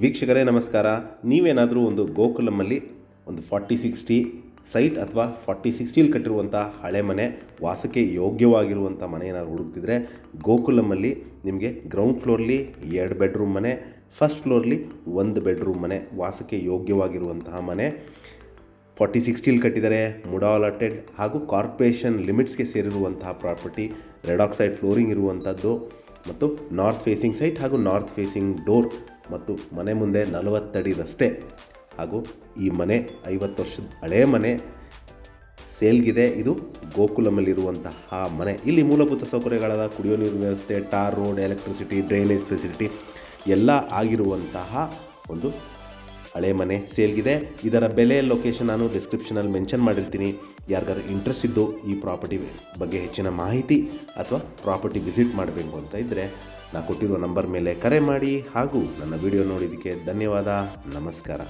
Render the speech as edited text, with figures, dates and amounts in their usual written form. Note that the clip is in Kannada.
ವೀಕ್ಷಕರೇ ನಮಸ್ಕಾರ. ನೀವೇನಾದರೂ ಒಂದು ಗೋಕುಲಮಲ್ಲಿ ಒಂದು 40-60 ಸೈಟ್ ಅಥವಾ 40-60 ಕಟ್ಟಿರುವಂಥ ಹಳೆ ಮನೆ, ವಾಸಕ್ಕೆ ಯೋಗ್ಯವಾಗಿರುವಂಥ ಮನೆ ಏನಾದ್ರು ಹುಡುಕ್ತಿದ್ರೆ ಗೋಕುಲಮಲ್ಲಿ ನಿಮಗೆ ಗ್ರೌಂಡ್ ಫ್ಲೋರ್ಲಿ 2 ಬೆಡ್ರೂಮ್ ಮನೆ, ಫಸ್ಟ್ ಫ್ಲೋರ್ಲಿ 1 ಬೆಡ್ರೂಮ್ ಮನೆ, ವಾಸಕ್ಕೆ ಯೋಗ್ಯವಾಗಿರುವಂತಹ ಮನೆ 40-60 ಕಟ್ಟಿದ್ದಾರೆ. ಮುಡಾ ಅಲಾಟೆಡ್ ಹಾಗೂ ಕಾರ್ಪೊರೇಷನ್ ಲಿಮಿಟ್ಸ್ಗೆ ಸೇರಿರುವಂತಹ ಪ್ರಾಪರ್ಟಿ, ರೆಡ್ ಆಕ್ಸೈಡ್ ಫ್ಲೋರಿಂಗ್ ಇರುವಂಥದ್ದು ಮತ್ತು ನಾರ್ತ್ ಫೇಸಿಂಗ್ ಸೈಟ್ ಹಾಗೂ ನಾರ್ತ್ ಫೇಸಿಂಗ್ ಡೋರ್ ಮತ್ತು ಮನೆ ಮುಂದೆ 40 ಅಡಿ ರಸ್ತೆ ಹಾಗೂ ಈ ಮನೆ 50 ವರ್ಷದ ಹಳೆಯ ಮನೆ ಸೇಲ್ಗಿದೆ. ಇದು ಗೋಕುಲಮಲ್ಲಿರುವಂತಹ ಮನೆ. ಇಲ್ಲಿ ಮೂಲಭೂತ ಸೌಕರ್ಯಗಳಾದ ಕುಡಿಯೋ ನೀರು ವ್ಯವಸ್ಥೆ, tar road, electricity, drainage facility ಎಲ್ಲ ಆಗಿರುವಂತಹ ಒಂದು ಹಳೆ ಮನೆ ಸೇಲ್ಗಿದೆ. ಇದರ ಬೆಲೆ, ಲೊಕೇಶನ್ ನಾನು ಡಿಸ್ಕ್ರಿಪ್ಷನಲ್ಲಿ ಮೆನ್ಷನ್ ಮಾಡಿರ್ತೀನಿ. ಯಾರಿಗಾರು ಇಂಟ್ರೆಸ್ಟ್ ಇದ್ದು ಈ ಪ್ರಾಪರ್ಟಿ ಬಗ್ಗೆ ಹೆಚ್ಚಿನ ಮಾಹಿತಿ ಅಥವಾ ಪ್ರಾಪರ್ಟಿ ವಿಸಿಟ್ ಮಾಡಬೇಕು ಅಂತ ಇದ್ದರೆ ನಾನು ಕೊಟ್ಟಿರುವ ನಂಬರ್ ಮೇಲೆ ಕರೆ ಮಾಡಿ. ಹಾಗೂ ನನ್ನ ವಿಡಿಯೋ ನೋಡಿದ್ದಕ್ಕೆ ಧನ್ಯವಾದ. ನಮಸ್ಕಾರ.